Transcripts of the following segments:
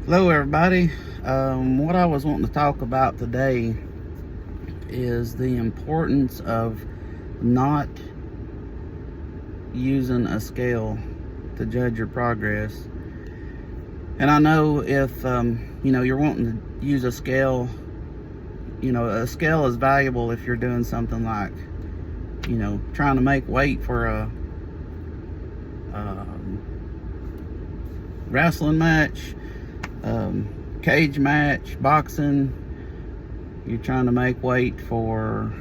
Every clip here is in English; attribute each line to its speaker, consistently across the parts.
Speaker 1: Hello everybody. What I was wanting to talk about today is the importance of not using a scale to judge your progress. And I know if you're wanting to use a scale, a scale is valuable if you're doing something like trying to make weight for a wrestling match, cage match, boxing. You're trying to make weight for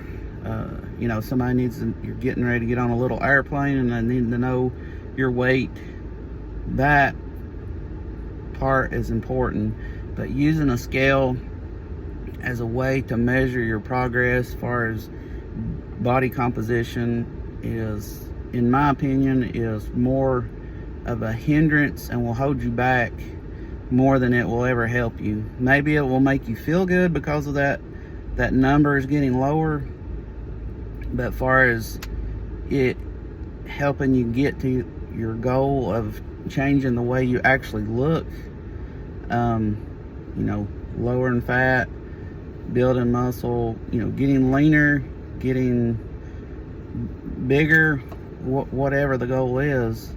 Speaker 1: somebody you're getting ready to get on a little airplane and they need to know your weight. That part is important, but using a scale as a way to measure your progress as far as body composition is, in my opinion, is more of a hindrance and will hold you back more than it will ever help you. Maybe it will make you feel good because of that number is getting lower, but as far as it helping you get to your goal of changing the way you actually look, lowering fat, building muscle, getting leaner, getting bigger, whatever the goal is,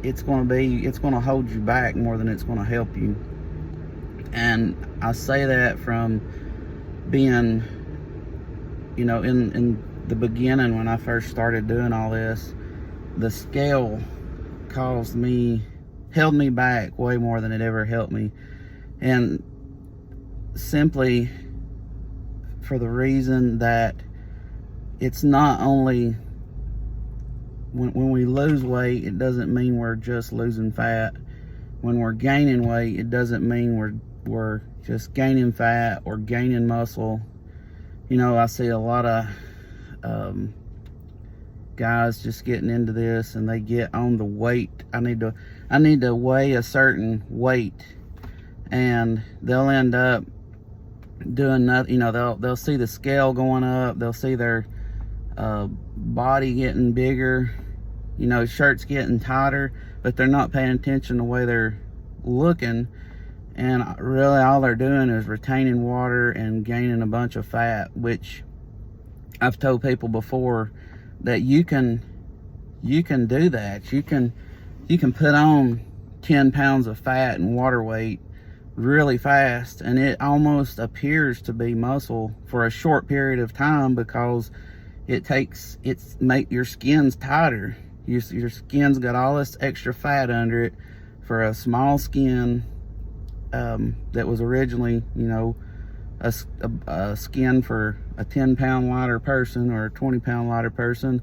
Speaker 1: it's going to hold you back more than it's going to help you. And I say that from being, in the beginning when I first started doing all this, the scale held me back way more than it ever helped me. And simply for the reason that it's not only when we lose weight, it doesn't mean we're just losing fat. When we're gaining weight, it doesn't mean we're just gaining fat or gaining muscle. I see a lot of guys just getting into this and they get on the weight. I need to weigh a certain weight, and they'll end up doing nothing. They'll see the scale going up, they'll see their body getting bigger, shirts getting tighter, but they're not paying attention to the way they're looking, and really all they're doing is retaining water and gaining a bunch of fat, which I've told people before that you can do that. You can put on 10 pounds of fat and water weight really fast, and it almost appears to be muscle for a short period of time, because your skin's tighter. Your skin's got all this extra fat under it for a small skin that was originally, a skin for a 10-pound lighter person or a 20-pound lighter person.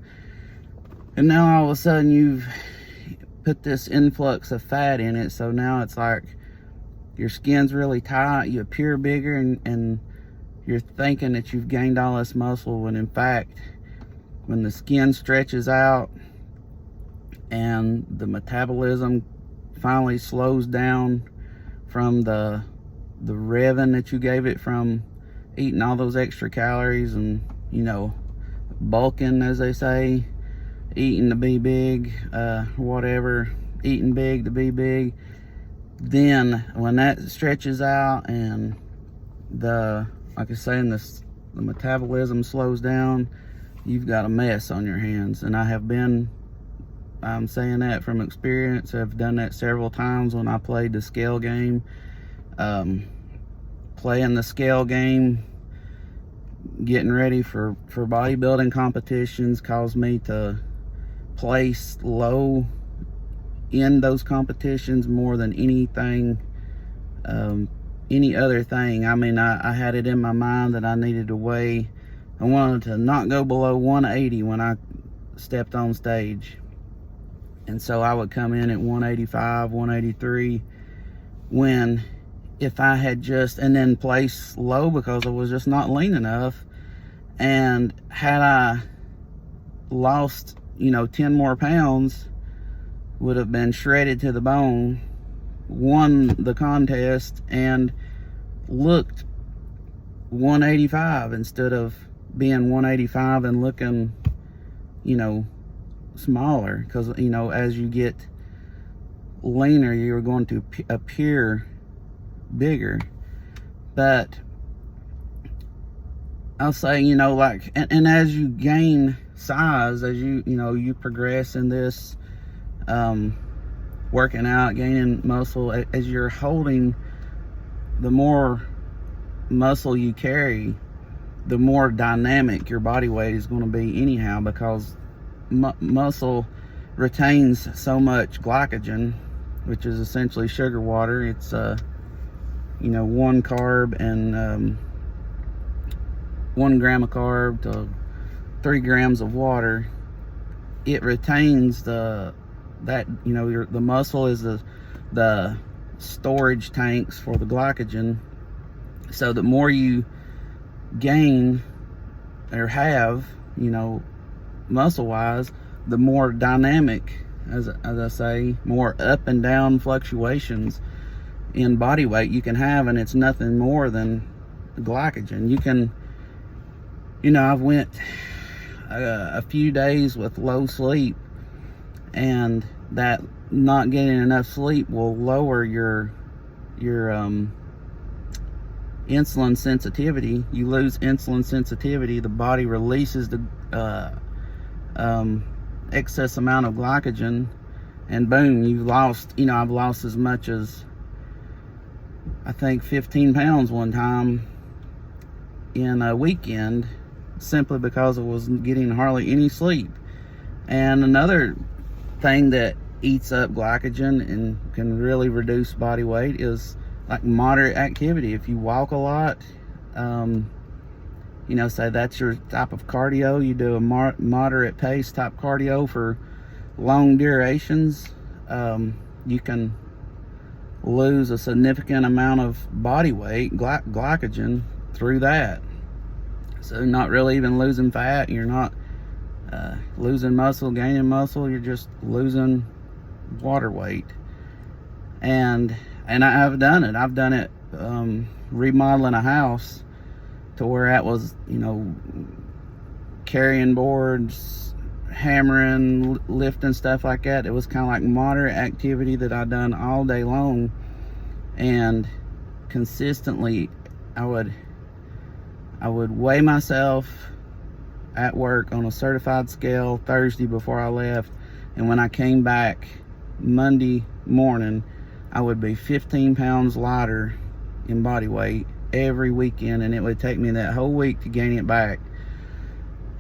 Speaker 1: And now all of a sudden you've put this influx of fat in it, so now it's like your skin's really tight, you appear bigger, and you're thinking that you've gained all this muscle, when in fact, when the skin stretches out and the metabolism finally slows down from the revving that you gave it from eating all those extra calories and bulking, as they say, eating to be big, eating big to be big, then when that stretches out and like I say, the metabolism slows down, you've got a mess on your hands. And I'm saying that from experience. I've done that several times when I played the scale game. Playing the scale game, getting ready for bodybuilding competitions, caused me to place low in those competitions more than anything, any other thing. I mean, I had it in my mind that I wanted to not go below 180 when I stepped on stage. And so I would come in at 185, 183, when if I had and then place low because I was just not lean enough. And had I lost, 10 more pounds, would have been shredded to the bone, won the contest, and looked 185 instead of being 185 and looking, smaller. Because, as you get leaner, you're going to appear bigger. But I'll say, you know, like, and as you gain size, as you progress in this working out, gaining muscle, as you're holding, the more muscle you carry, the more dynamic your body weight is going to be anyhow, because muscle retains so much glycogen, which is essentially sugar water. It's 1 carb and 1 gram of carb to 3 grams of water. It retains the muscle is the storage tanks for the glycogen. So the more you gain or have, muscle wise, the more dynamic, as I say, more up and down fluctuations in body weight you can have, and it's nothing more than glycogen. You can, I've went a few days with low sleep, and that not getting enough sleep will lower your insulin sensitivity. You lose insulin sensitivity, the body releases the excess amount of glycogen, and boom, you've lost, I've lost as much as, I think, 15 pounds one time in a weekend, simply because I was getting hardly any sleep. And another thing that eats up glycogen and can really reduce body weight is like moderate activity. If you walk a lot, say that's your type of cardio, you do a moderate pace type cardio for long durations, you can lose a significant amount of body weight, glycogen, through that. So not really even losing fat, you're not losing muscle, gaining muscle, you're just losing water weight. And I've done it remodeling a house, to where that was, carrying boards, hammering, lifting, stuff like that. It was kind of like moderate activity that I done all day long, and consistently I would weigh myself at work on a certified scale Thursday before I left, and when I came back Monday morning, I would be 15 pounds lighter in body weight every weekend, and it would take me that whole week to gain it back.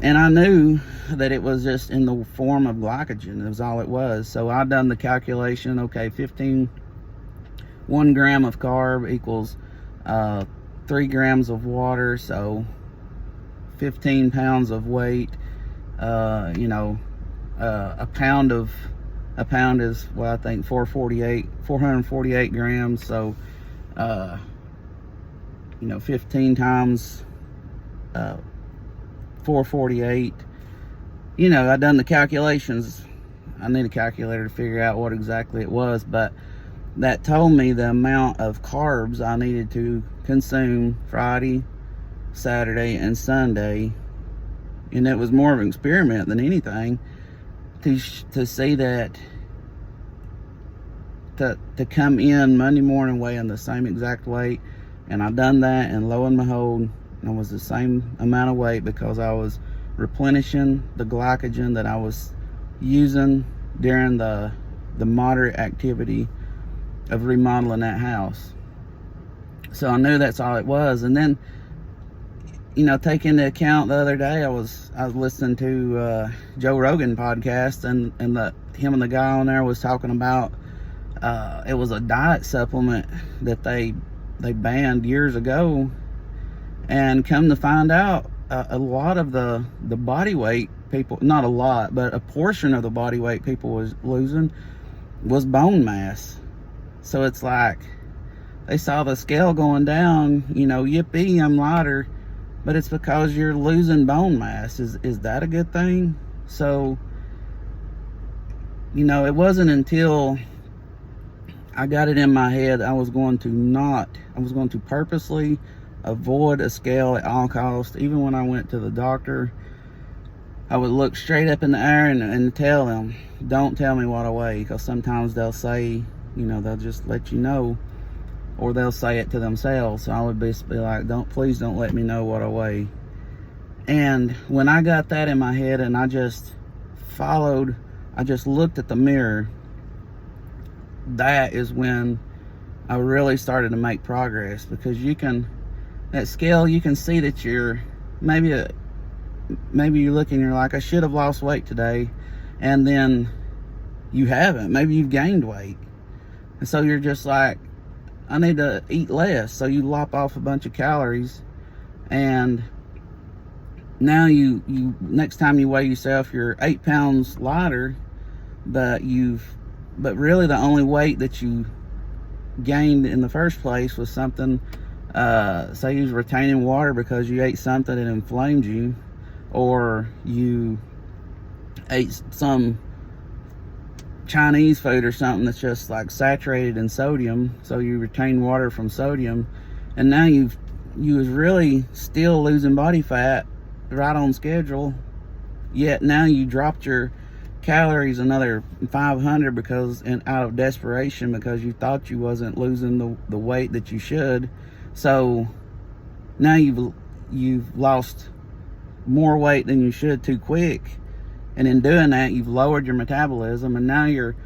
Speaker 1: And I knew that it was just in the form of glycogen. It was all it was. So I done the calculation. Okay, 1 gram of carb equals 3 grams of water, so 15 pounds of weight. A pound is, well, I think 448 grams. So 15 times 448. I done the calculations. I need a calculator to figure out what exactly it was, but that told me the amount of carbs I needed to consume Friday, Saturday, and Sunday. And it was more of an experiment than anything to see that, to come in Monday morning weighing the same exact weight. And I done that, and lo and behold, I was the same amount of weight, because I was replenishing the glycogen that I was using during the moderate activity of remodeling that house. So I knew that's all it was. And then, take into account, the other day I was listening to Joe Rogan podcast, and him and the guy on there was talking about it was a diet supplement that they banned years ago, and come to find out, a lot of the body weight people, not a lot, but a portion of the body weight people was losing was bone mass. So it's like they saw the scale going down, yippee, I'm lighter, but it's because you're losing bone mass. Is that a good thing? So, it wasn't until I got it in my head I was going to purposely avoid a scale at all costs. Even when I went to the doctor, I would look straight up in the air and tell them, don't tell me what I weigh, because sometimes they'll say, you know, they'll just let you know, or they'll say it to themselves. So I would be like, please don't let me know what I weigh. And when I got that in my head and I just looked at the mirror, that is when I really started to make progress. Because that scale, you can see that you're maybe you look and you're like, I should have lost weight today, and then you haven't. Maybe you've gained weight, and so you're just like, I need to eat less. So you lop off a bunch of calories, and now you next time you weigh yourself, you're 8 pounds lighter, but really the only weight that you gained in the first place was something, say you was retaining water because you ate something that inflamed you, or you ate some Chinese food or something that's just like saturated in sodium, so you retain water from sodium, and now you was really still losing body fat right on schedule, yet now you dropped your calories another 500 because out of desperation, because you thought you wasn't losing the weight that you should. So now you've lost more weight than you should too quick, and in doing that you've lowered your metabolism, and now your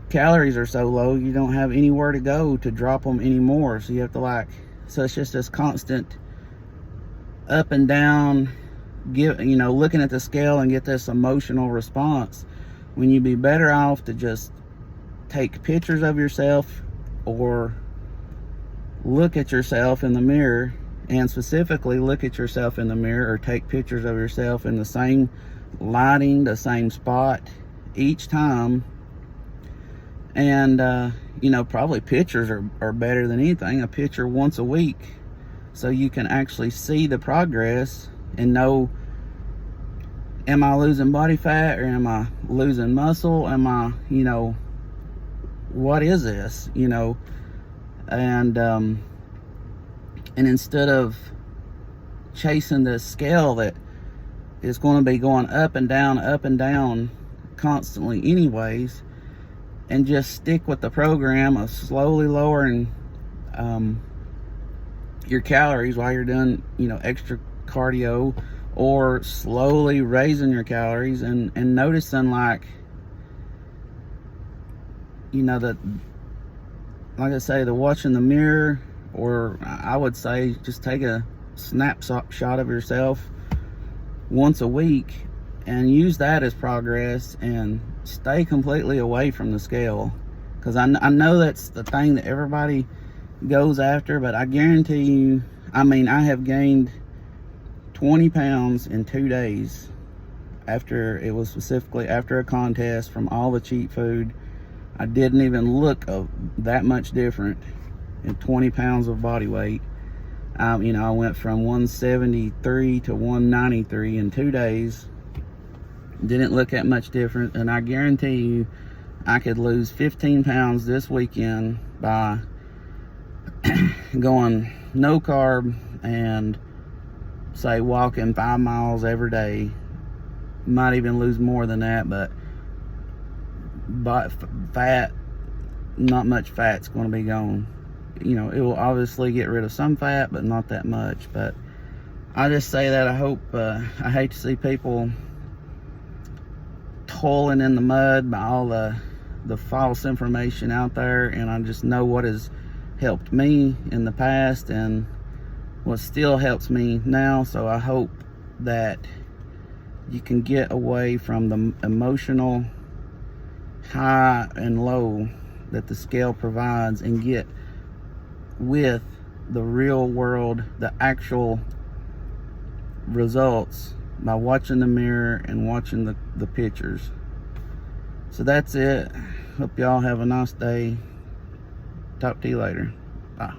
Speaker 1: calories are so low you don't have anywhere to go to drop them anymore. So you have to so it's just this constant up and down, looking at the scale and get this emotional response, when you'd be better off to just take pictures of yourself, or look at yourself in the mirror, and specifically look at yourself in the mirror, or take pictures of yourself in the same lighting, the same spot each time. And probably pictures are better than anything. A picture once a week, so you can actually see the progress and know, am I losing body fat, or am I losing muscle? Am I, what is this, and instead of chasing this scale that is going to be going up and down constantly anyways, and just stick with the program of slowly lowering your calories while you're doing, extra cardio, or slowly raising your calories, and noticing, like I say, the watching the mirror, or I would say just take a snapshot of yourself once a week and use that as progress, and stay completely away from the scale, because I know that's the thing that everybody goes after. But I guarantee you, I have gained 20 pounds in 2 days, specifically after a contest, from all the cheat food. I didn't even look that much different in 20 pounds of body weight. I went from 173 to 193 in 2 days. Didn't look that much different, and I guarantee you I could lose 15 pounds this weekend by going no carb and, say, walking 5 miles every day. Might even lose more than that, but fat, not much fat's going to be gone. It will obviously get rid of some fat, but not that much. But I just say that I hate to see people toiling in the mud by all the false information out there, and I just know what has helped me in the past and what still helps me now. So I hope that you can get away from the emotional high and low that the scale provides, and get with the real world, the actual results, by watching the mirror and watching the pictures. So that's it. Hope y'all have a nice day. Talk to you later. Bye.